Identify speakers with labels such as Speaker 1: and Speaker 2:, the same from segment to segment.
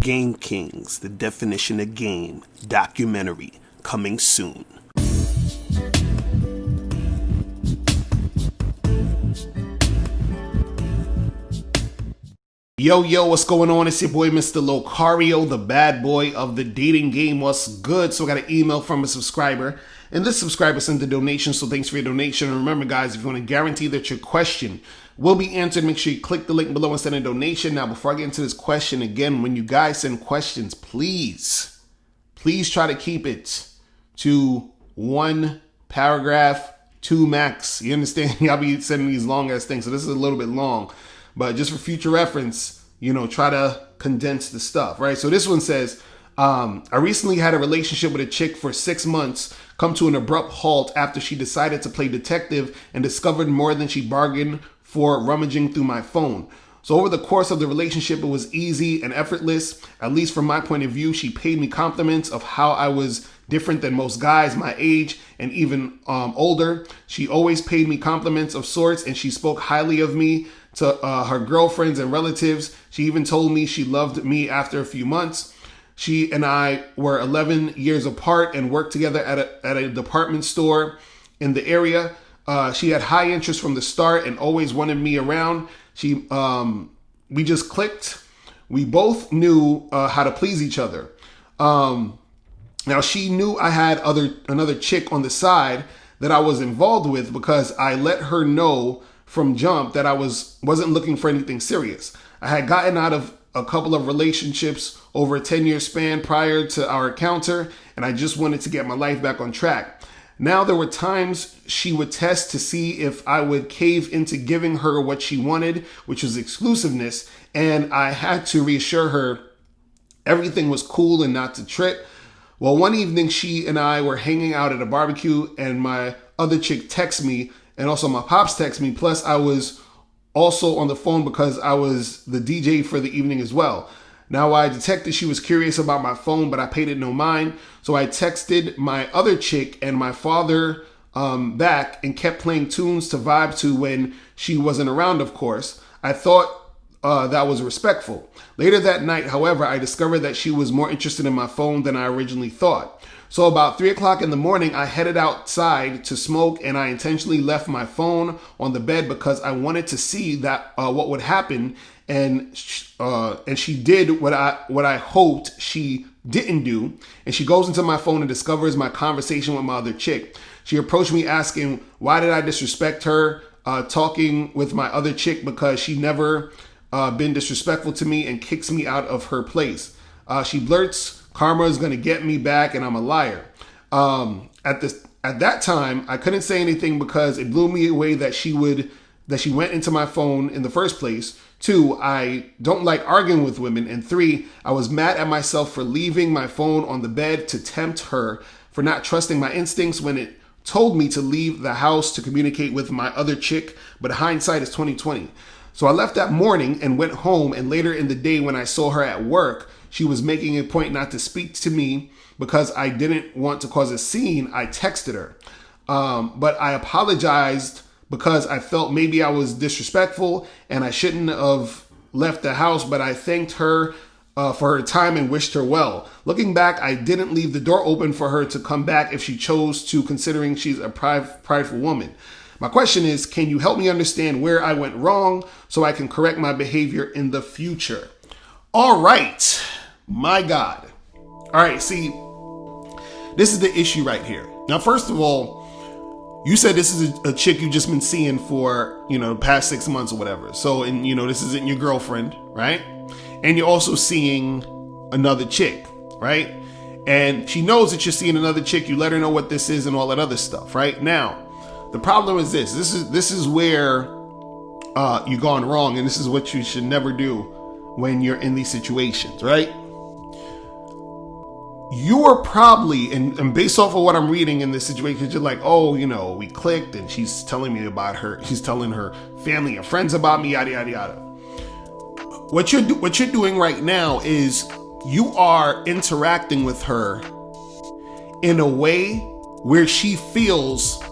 Speaker 1: Game Kings, the definition of game, documentary, coming soon. Yo, what's going on? It's your boy, Mr. Locario, the bad boy of the dating game. What's good? So I got an email from a subscriber, and this subscriber sent a donation, so thanks for your donation. And remember, guys, if you want to guarantee that your question will be answered, make sure you click the link below and send a donation. Now, before I get into this question, again, when you guys send questions, please try to keep it to one paragraph, two max. You understand? Y'all be sending these long ass things, so this is a little bit long. But just for future reference, try to condense the stuff, right? So this one says, I recently had a relationship with a chick for 6 months, come to an abrupt halt after she decided to play detective and discovered more than she bargained for rummaging through my phone. So over the course of the relationship, it was easy and effortless. At least from my point of view, she paid me compliments of how I was different than most guys my age and even older. She always paid me compliments of sorts, and she spoke highly of me to her girlfriends and relatives. She even told me she loved me after a few months. She and I were 11 years apart and worked together at a department store in the area. She had high interest from the start and always wanted me around. We just clicked. We both knew how to please each other. Now she knew I had another chick on the side that I was involved with because I let her know from jump that I wasn't looking for anything serious. I had gotten out of a couple of relationships over a 10-year span prior to our encounter, and I just wanted to get my life back on track. Now there were times she would test to see if I would cave into giving her what she wanted, which was exclusiveness, and I had to reassure her everything was cool and not to trip. Well, one evening she and I were hanging out at a barbecue, and my other chick texted me, and also my pops texted me, plus I was also on the phone because I was the DJ for the evening as well. Now I detected she was curious about my phone, but I paid it no mind. So I texted my other chick and my father back and kept playing tunes to vibe to when she wasn't around, of course. I thought that was respectful. Later that night, however, I discovered that she was more interested in my phone than I originally thought. So about 3 o'clock in the morning, I headed outside to smoke, and I intentionally left my phone on the bed because I wanted to see that what would happen. And she did what I hoped she didn't do. And she goes into my phone and discovers my conversation with my other chick. She approached me asking, why did I disrespect her talking with my other chick, because she never been disrespectful to me, and kicks me out of her place. She blurts, karma is going to get me back and I'm a liar. At that time, I couldn't say anything because it blew me away that she went into my phone in the first place. 2, I don't like arguing with women. And 3, I was mad at myself for leaving my phone on the bed to tempt her, for not trusting my instincts when it told me to leave the house to communicate with my other chick. But hindsight is 20/20. So I left that morning and went home, and later in the day when I saw her at work, she was making a point not to speak to me because I didn't want to cause a scene. I texted her. But I apologized because I felt maybe I was disrespectful and I shouldn't have left the house, but I thanked her for her time and wished her well. Looking back, I didn't leave the door open for her to come back if she chose to, considering she's a prideful woman. My question is, can you help me understand where I went wrong so I can correct my behavior in the future? All right. My God. All right. See, this is the issue right here. Now, first of all, you said this is a chick you've just been seeing for, the past 6 months or whatever. So, and this isn't your girlfriend, right? And you're also seeing another chick, right? And she knows that you're seeing another chick. You let her know what this is and all that other stuff, right? Now, the problem is this is where you've gone wrong, and this is what you should never do when you're in these situations, right? You are probably, and based off of what I'm reading in this situation, you're like, oh, we clicked and she's telling me about her. She's telling her family and friends about me, yada, yada, yada. What you're doing right now is you are interacting with her in a way where she feels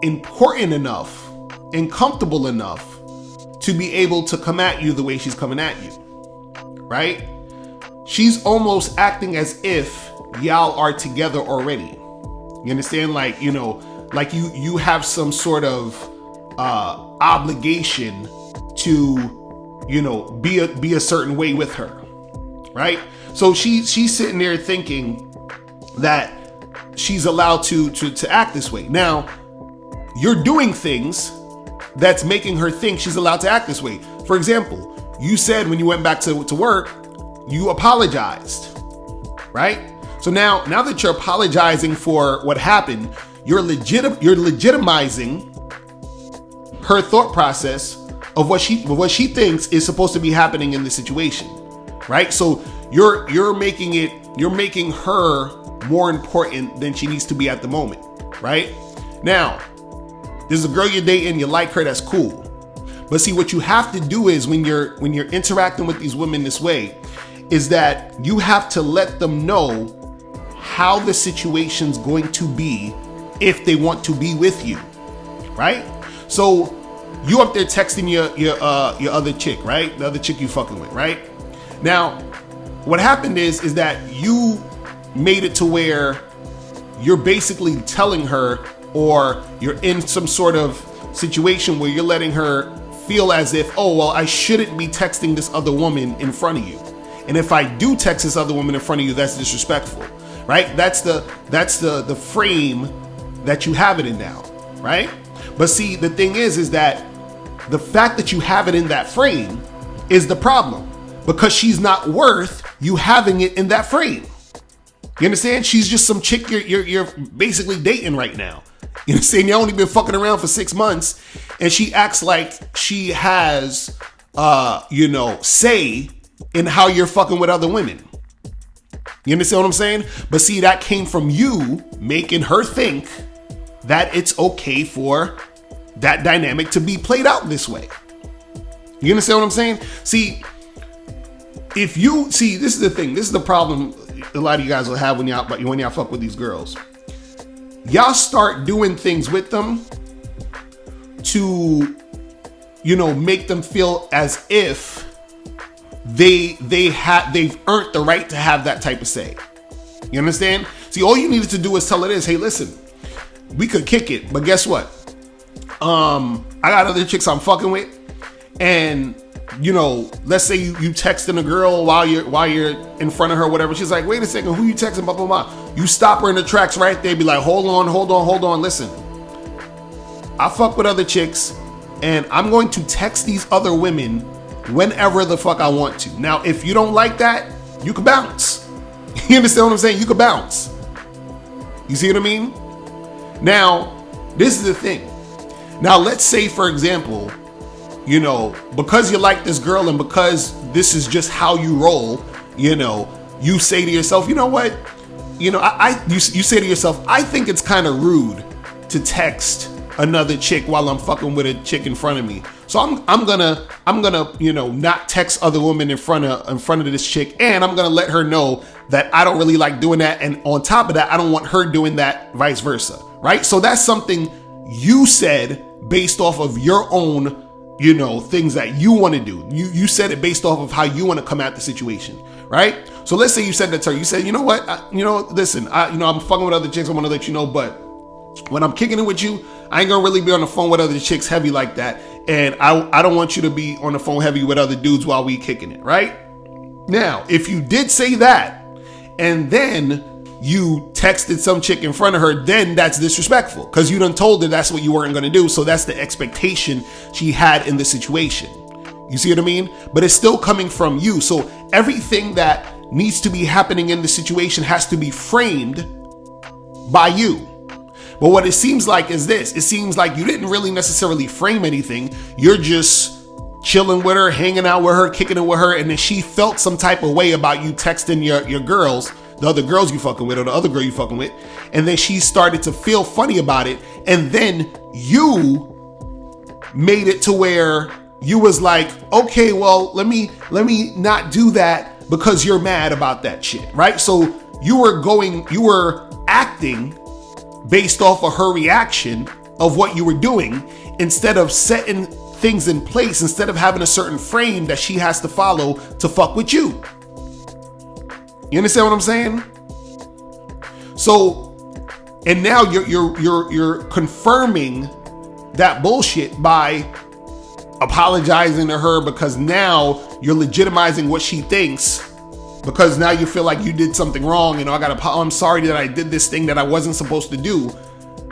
Speaker 1: important enough and comfortable enough to be able to come at you the way she's coming at you, right? she's almost acting as if y'all are together already. You understand? Like, you know, like you have some sort of obligation to, you know, be a certain way with her, right? So she's sitting there thinking that she's allowed to act this way. Now, you're doing things that's making her think she's allowed to act this way. For example, you said when you went back to work, you apologized, right? So now that you're apologizing for what happened, you're legitimizing her thought process of what she thinks is supposed to be happening in this situation, right? So you're making her more important than she needs to be at the moment, right? Now, there's a girl you're dating, you like her, that's cool. But see, what you have to do is when you're interacting with these women this way, is that you have to let them know how the situation's going to be if they want to be with you, right? So you up there texting your other chick, right? The other chick you fucking with, right? Now, what happened is that you made it to where you're basically telling her, or you're in some sort of situation where you're letting her feel as if, oh, well, I shouldn't be texting this other woman in front of you. And if I do text this other woman in front of you, that's disrespectful, right? That's the frame that you have it in now, right? But see, the thing is that the fact that you have it in that frame is the problem, because she's not worth you having it in that frame. You understand? She's just some chick you're basically dating right now. You understand? You only been fucking around for 6 months, and she acts like she has, say in how you're fucking with other women. You understand what I'm saying? But see, that came from you making her think that it's okay for that dynamic to be played out this way. You understand what I'm saying? See, this is the thing. This is the problem a lot of you guys will have when y'all fuck with these girls. Y'all start doing things with them to, make them feel as if they've earned the right to have that type of say. You understand? See, all you needed to do is tell her this: hey, listen, we could kick it, but guess what? I got other chicks I'm fucking with, and let's say you texting a girl while you're in front of her, whatever. She's like, wait a second, who you texting? Blah blah blah. You stop her in the tracks right there. Be like, hold on. Listen, I fuck with other chicks, and I'm going to text these other women whenever the fuck I want to. Now, if you don't like that, you can bounce. You understand what I'm saying? You can bounce. You see what I mean? Now, this is the thing. Now, let's say, for example, because you like this girl and because this is just how you roll, you say to yourself, you know what? You say to yourself, I think it's kind of rude to text another chick while I'm fucking with a chick in front of me. So I'm gonna not text other women in front of this chick, and I'm gonna let her know that I don't really like doing that, and on top of that, I don't want her doing that, vice versa, right? So that's something you said based off of your own, things that you want to do. You said it based off of how you want to come at the situation, right? So let's say you said that to her. You said, you know what? Listen, I'm fucking with other chicks. I want to let you know, but when I'm kicking it with you, I ain't gonna really be on the phone with other chicks heavy like that. And I don't want you to be on the phone heavy with other dudes while we kicking it, right? Now, if you did say that, and then you texted some chick in front of her, then that's disrespectful, because you done told her that's what you weren't going to do. So that's the expectation she had in the situation. You see what I mean? But it's still coming from you. So everything that needs to be happening in the situation has to be framed by you. But what it seems like is this: it seems like you didn't really necessarily frame anything. You're just chilling with her, hanging out with her, kicking it with her, and then she felt some type of way about you texting your girls, the other girls you fucking with, or the other girl you fucking with, and then she started to feel funny about it, and then you made it to where you was like, okay, well, let me not do that because you're mad about that shit, right? So you were acting based off of her reaction of what you were doing, instead of setting things in place, instead of having a certain frame that she has to follow to fuck with you. You understand what I'm saying? So, and now you're confirming that bullshit by apologizing to her, because now you're legitimizing what she thinks, because now you feel like you did something wrong and I'm sorry that I did this thing that I wasn't supposed to do.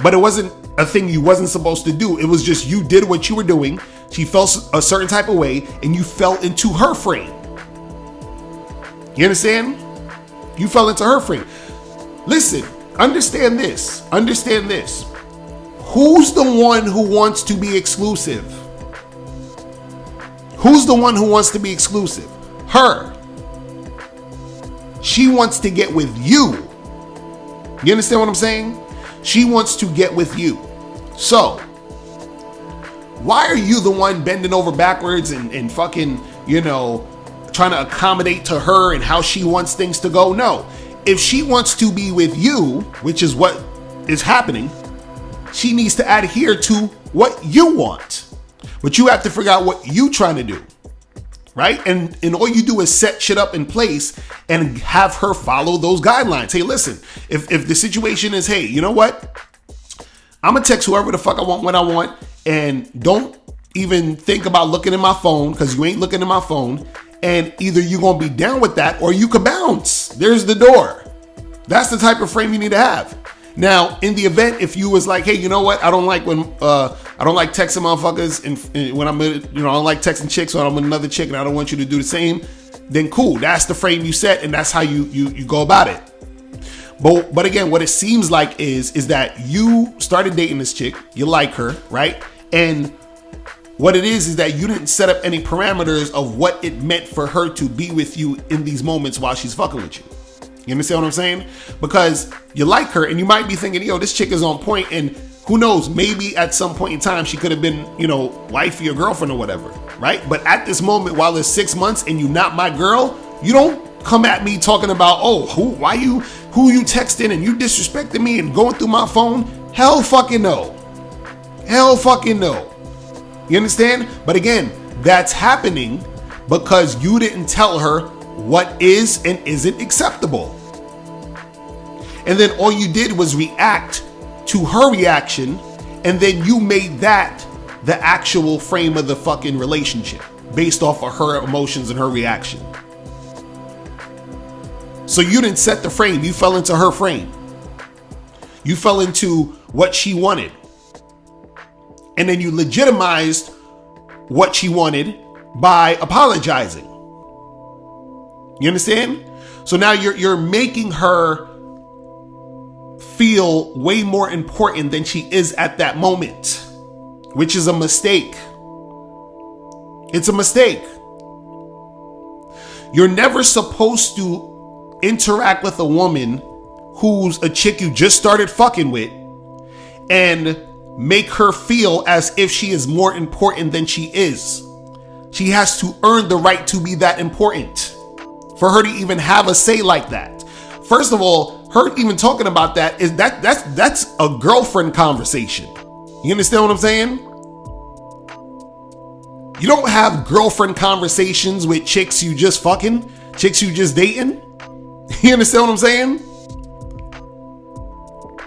Speaker 1: But it wasn't a thing you wasn't supposed to do. It was just you did what you were doing. She felt a certain type of way and you fell into her frame. You understand? You fell into her frame. Listen, understand this. Understand this. Who's the one who wants to be exclusive? Who's the one who wants to be exclusive? Her. She wants to get with you. You understand what I'm saying? She wants to get with you. So, why are you the one bending over backwards and fucking, trying to accommodate to her and how she wants things to go? No. If she wants to be with you, which is what is happening, she needs to adhere to what you want. But you have to figure out what you trying to do. Right? And all you do is set shit up in place and have her follow those guidelines. Hey, listen, if the situation is, hey, you know what? I'm going to text whoever the fuck I want when I want, and don't even think about looking at my phone, because you ain't looking at my phone. And either you're going to be down with that or you could bounce. There's the door. That's the type of frame you need to have. Now, in the event, if you was like, hey, you know what? I don't like texting motherfuckers, and when I'm, I don't like texting chicks when I'm with another chick, and I don't want you to do the same. Then cool, that's the frame you set, and that's how you go about it. But again, what it seems like is that you started dating this chick, you like her, right? And what it is that you didn't set up any parameters of what it meant for her to be with you in these moments while she's fucking with you. You understand what I'm saying? Because you like her and you might be thinking, this chick is on point, and who knows, maybe at some point in time she could have been, wifey or girlfriend or whatever, right? But at this moment, while it's 6 months and you not my girl, you don't come at me talking about, who you texting and you disrespecting me and going through my phone. Hell fucking no. Hell fucking no. You understand? But again, that's happening because you didn't tell her what is and isn't acceptable. And then all you did was react to her reaction, and then you made that the actual frame of the fucking relationship based off of her emotions and her reaction. So you didn't set the frame, you fell into her frame. You fell into what she wanted. And then you legitimized what she wanted by apologizing. You understand? So now you're making her feel way more important than she is at that moment, which is a mistake. It's a mistake. You're never supposed to interact with a woman who's a chick you just started fucking with and make her feel as if she is more important than she is. She has to earn the right to be that important for her to even have a say like that. First of all, her even talking about that is that's a girlfriend conversation. You understand what I'm saying? You don't have girlfriend conversations with chicks you just fucking, chicks you just dating. You understand what I'm saying?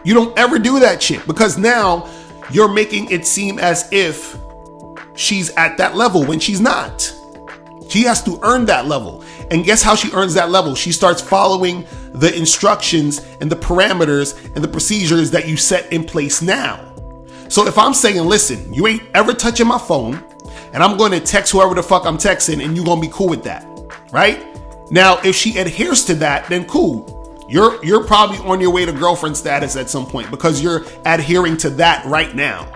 Speaker 1: You don't ever do that shit, because now you're making it seem as if she's at that level when she's not. She has to earn that level. And guess how she earns that level? She starts following the instructions and the parameters and the procedures that you set in place now. So if I'm saying, listen, you ain't ever touching my phone, and I'm going to text whoever the fuck I'm texting, and you're going to be cool with that, right? Now, if she adheres to that, then cool. You're probably on your way to girlfriend status at some point because you're adhering to that right now.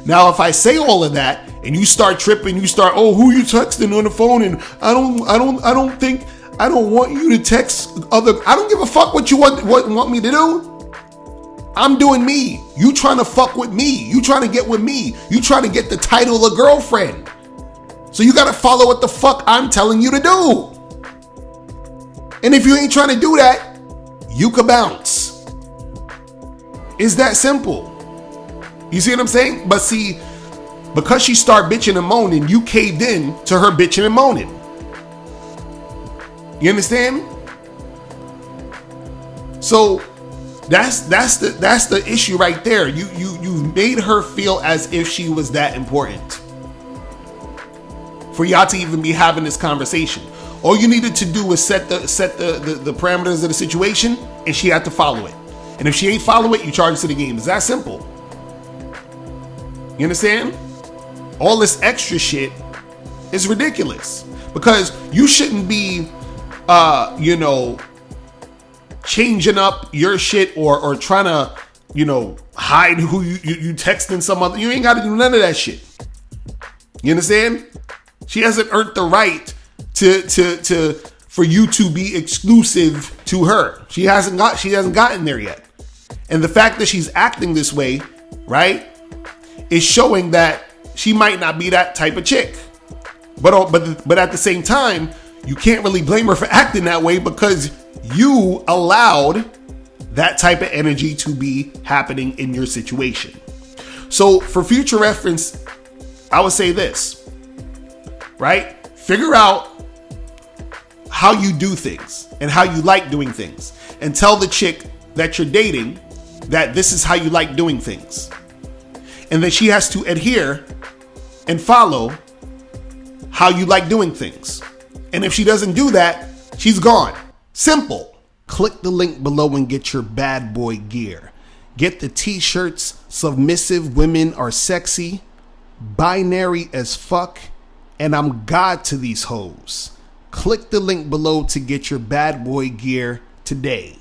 Speaker 1: Now, if I say all of that and you start tripping, you start, who you texting on the phone, and I don't want you to text other. I don't give a fuck what you want me to do. I'm doing me. You trying to fuck with me. You trying to get with me. You trying to get the title of girlfriend. So you got to follow what the fuck I'm telling you to do. And if you ain't trying to do that, you could bounce. It's that simple. You see what I'm saying? But see, because she started bitching and moaning, you caved in to her bitching and moaning. You understand? So that's the issue right there. You made her feel as if she was that important for y'all to even be having this conversation. All you needed to do was set the parameters of the situation, and she had to follow it. And if she ain't follow it, you charge it to the game. It's that simple. You understand? All this extra shit is ridiculous, because you shouldn't be changing up your shit or trying to hide who you texting some other. You ain't got to do none of that shit. You understand? She hasn't earned the right to for you to be exclusive to her. She hasn't gotten there yet. And the fact that she's acting this way, right, is showing that she might not be that type of chick. But at the same time, you can't really blame her for acting that way, because you allowed that type of energy to be happening in your situation. So for future reference, I would say this, right? Figure out how you do things and how you like doing things, and tell the chick that you're dating that this is how you like doing things. And then she has to adhere and follow how you like doing things. And if she doesn't do that, she's gone. Simple. Click the link below and get your bad boy gear. Get the t-shirts, Submissive Women Are Sexy, Binary as Fuck, and I'm God to These Hoes. Click the link below to get your bad boy gear today.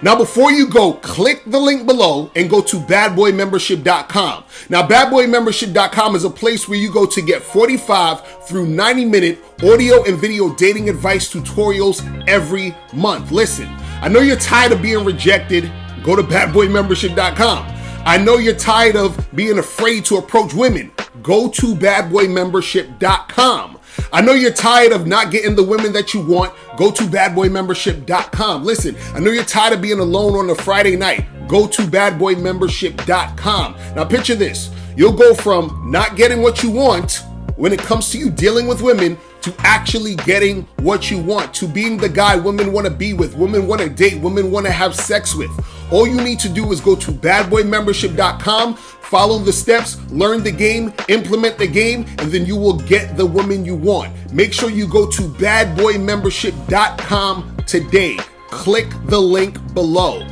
Speaker 1: Now, before you go, click the link below and go to badboymembership.com. Now, badboymembership.com is a place where you go to get 45 through 90-minute audio and video dating advice tutorials every month. Listen, I know you're tired of being rejected. Go to badboymembership.com. I know you're tired of being afraid to approach women. Go to badboymembership.com. I know you're tired of not getting the women that you want. Go to badboymembership.com. Listen, I know you're tired of being alone on a Friday night. Go to badboymembership.com. Now picture this. You'll go from not getting what you want when it comes to you dealing with women to actually getting what you want, to being the guy women want to be with, women want to date, women want to have sex with. All you need to do is go to badboymembership.com, follow the steps, learn the game, implement the game, and then you will get the woman you want. Make sure you go to badboymembership.com today. Click the link below.